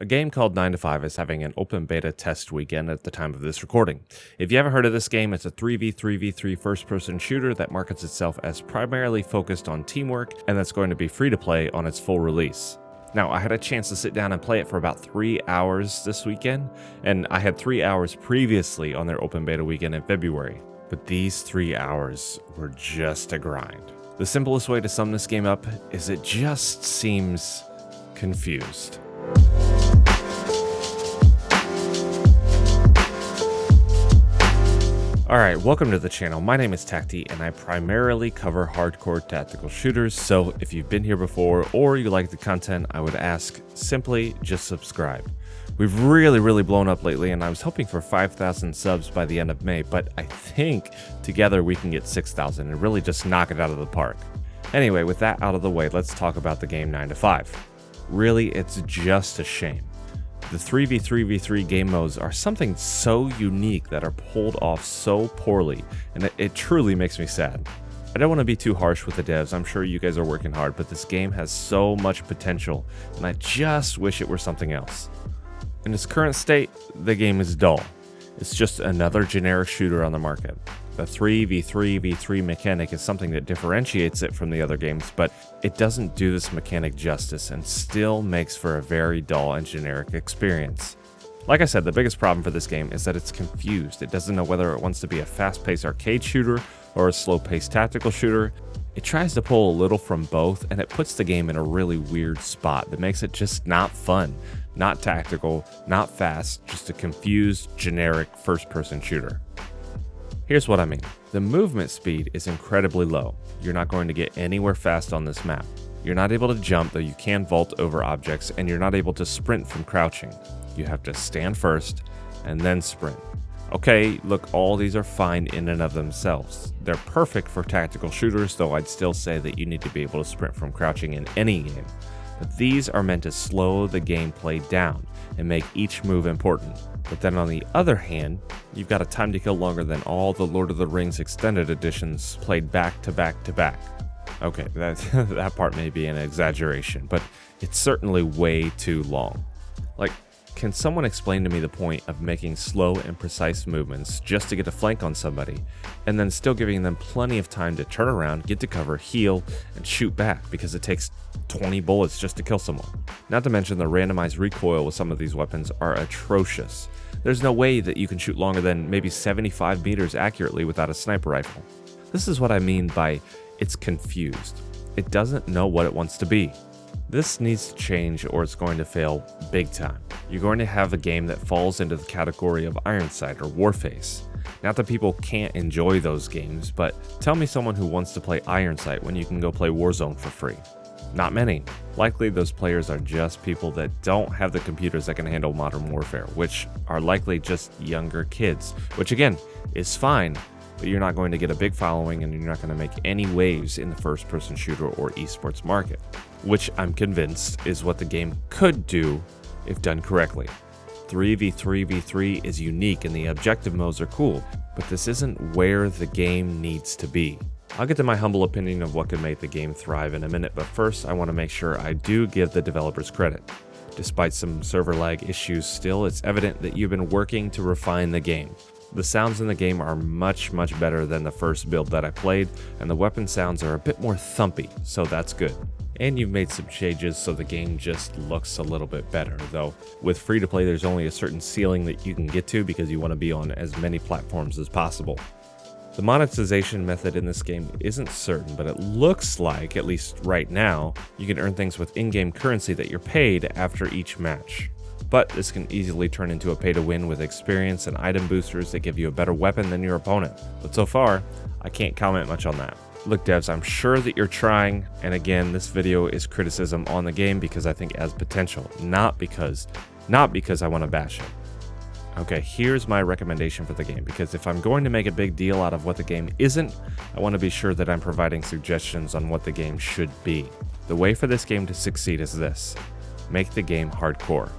A game called 9 to 5 is having an open beta test weekend at the time of this recording. If you haven't heard of this game, it's a 3v3v3 first-person shooter that markets itself as primarily focused on teamwork, and that's going to be free to play on its full release. Now, I had a chance to sit down and play it for about 3 hours this weekend, and I had 3 hours previously on their open beta weekend in February. But these 3 hours were just a grind. The simplest way to sum this game up is it just seems confused. Alright, welcome to the channel. My name is Tacti and I primarily cover hardcore tactical shooters, so if you've been here before or you like the content, I would ask simply just subscribe. We've really blown up lately and I was hoping for 5,000 subs by the end of May, but I think together we can get 6,000 and really just knock it out of the park. Anyway, with that out of the way, let's talk about the game 9 to 5. Really, it's just a shame. The 3v3v3 game modes are something so unique that are pulled off so poorly, and it truly makes me sad. I don't want to be too harsh with the devs, I'm sure you guys are working hard, but this game has so much potential, and I just wish it were something else. In its current state, the game is dull. It's just another generic shooter on the market. The 3v3v3 mechanic is something that differentiates it from the other games, but it doesn't do this mechanic justice and still makes for a very dull and generic experience. Like I said, the biggest problem for this game is that it's confused. It doesn't know whether it wants to be a fast-paced arcade shooter or a slow-paced tactical shooter. It tries to pull a little from both, and it puts the game in a really weird spot that makes it just not fun, not tactical, not fast, just a confused, generic first-person shooter. Here's what I mean. The movement speed is incredibly low. You're not going to get anywhere fast on this map. You're not able to jump, though you can vault over objects, and you're not able to sprint from crouching. You have to stand first and then sprint. Okay, look, all these are fine in and of themselves. They're perfect for tactical shooters, though I'd still say that you need to be able to sprint from crouching in any game. But these are meant to slow the gameplay down and make each move important. But then on the other hand, you've got a time to kill longer than all the Lord of the Rings extended editions played back to back to back. Okay, that part may be an exaggeration, but it's certainly way too long. Like, can someone explain to me the point of making slow and precise movements just to get a flank on somebody, and then still giving them plenty of time to turn around, get to cover, heal, and shoot back because it takes 20 bullets just to kill someone? Not to mention the randomized recoil with some of these weapons are atrocious. There's no way that you can shoot longer than maybe 75 meters accurately without a sniper rifle. This is what I mean by it's confused. It doesn't know what it wants to be. This needs to change or it's going to fail big time. You're going to have a game that falls into the category of Ironsight or Warface. Not that people can't enjoy those games, but tell me someone who wants to play Ironsight when you can go play Warzone for free. Not many. Likely those players are just people that don't have the computers that can handle Modern Warfare, which are likely just younger kids, which again is fine, but you're not going to get a big following and you're not going to make any waves in the first-person shooter or esports market, which I'm convinced is what the game could do if done correctly. 3v3v3 is unique and the objective modes are cool, but this isn't where the game needs to be. I'll get to my humble opinion of what could make the game thrive in a minute, but first I want to make sure I do give the developers credit. Despite some server lag issues still, it's evident that you've been working to refine the game. The sounds in the game are much better than the first build that I played, and the weapon sounds are a bit more thumpy, so that's good. And you've made some changes so the game just looks a little bit better, though with free to play there's only a certain ceiling that you can get to because you want to be on as many platforms as possible. The monetization method in this game isn't certain, but it looks like, at least right now, you can earn things with in-game currency that you're paid after each match. But this can easily turn into a pay-to-win with experience and item boosters that give you a better weapon than your opponent. But so far, I can't comment much on that. Look devs, I'm sure that you're trying, and again, this video is criticism on the game because I think it has potential, not because I want to bash it. Okay, here's my recommendation for the game, because if I'm going to make a big deal out of what the game isn't, I want to be sure that I'm providing suggestions on what the game should be. The way for this game to succeed is this: make the game hardcore.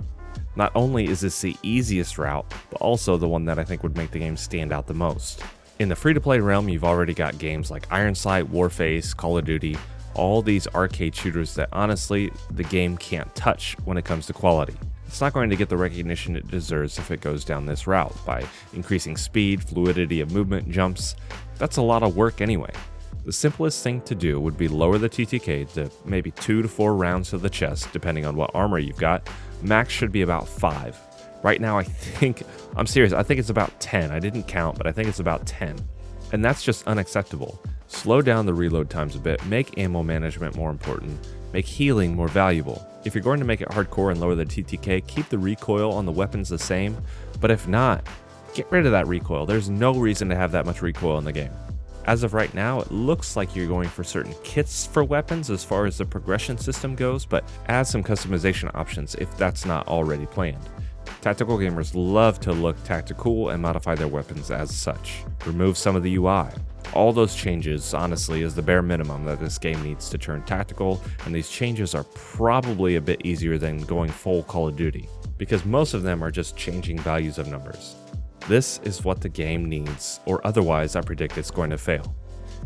Not only is this the easiest route, but also the one that I think would make the game stand out the most. In the free-to-play realm, you've already got games like Ironsight, Warface, Call of Duty, all these arcade shooters that honestly, the game can't touch when it comes to quality. it's not going to get the recognition it deserves if it goes down this route by increasing speed, fluidity of movement, jumps. That's a lot of work anyway. The simplest thing to do would be lower the TTK to maybe 2 to 4 rounds to the chest, depending on what armor you've got. Max should be about 5. Right now, I'm serious, I think it's about 10. I didn't count, but I think it's about 10. And that's just unacceptable. Slow down the reload times a bit, make ammo management more important, make healing more valuable. If you're going to make it hardcore and lower the TTK, keep the recoil on the weapons the same, but if not, get rid of that recoil. There's no reason to have that much recoil in the game. As of right now, it looks like you're going for certain kits for weapons as far as the progression system goes, but add some customization options if that's not already planned. Tactical gamers love to look tactical and modify their weapons as such. Remove some of the UI. All those changes, honestly, is the bare minimum that this game needs to turn tactical, and these changes are probably a bit easier than going full Call of Duty, because most of them are just changing values of numbers. This is what the game needs, or otherwise I predict it's going to fail.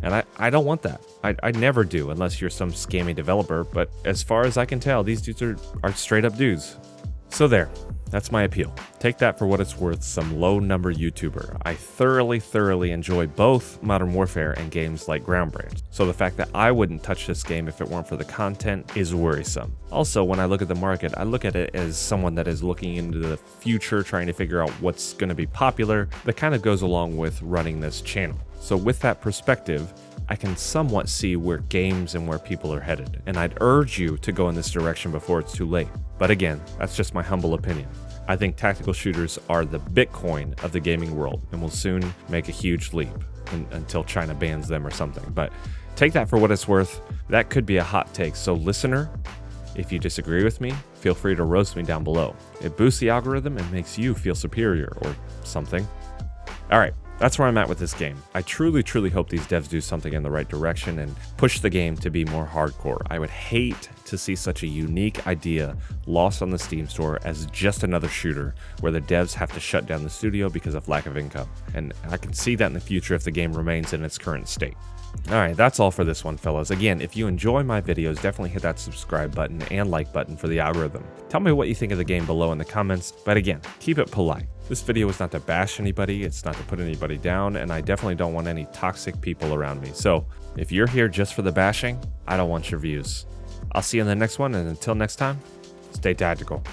And I don't want that. I never do, unless you're some scammy developer, but as far as I can tell, these dudes are straight up dudes. So there, that's my appeal. Take that for what it's worth, some low number YouTuber. I thoroughly enjoy both Modern Warfare and games like Groundbreak. So the fact that I wouldn't touch this game if it weren't for the content is worrisome. Also, when I look at the market, I look at it as someone that is looking into the future, trying to figure out what's going to be popular. That kind of goes along with running this channel. So with that perspective, I can somewhat see where games and where people are headed, and I'd urge you to go in this direction before it's too late. But again, that's just my humble opinion. I think tactical shooters are the Bitcoin of the gaming world and will soon make a huge leap until China bans them or something. But take that for what it's worth. That could be a hot take. So listener, if you disagree with me, feel free to roast me down below. It boosts the algorithm and makes you feel superior or something. All right. That's where I'm at with this game. I truly hope these devs do something in the right direction and push the game to be more hardcore. I would hate to see such a unique idea lost on the Steam store as just another shooter where the devs have to shut down the studio because of lack of income. And I can see that in the future if the game remains in its current state. Alright, that's all for this one, fellas. Again, if you enjoy my videos, definitely hit that subscribe button and like button for the algorithm. Tell me what you think of the game below in the comments, but again, keep it polite. This video is not to bash anybody, it's not to put anybody down, and I definitely don't want any toxic people around me. So, if you're here just for the bashing, I don't want your views. I'll see you in the next one, and until next time, stay tactical.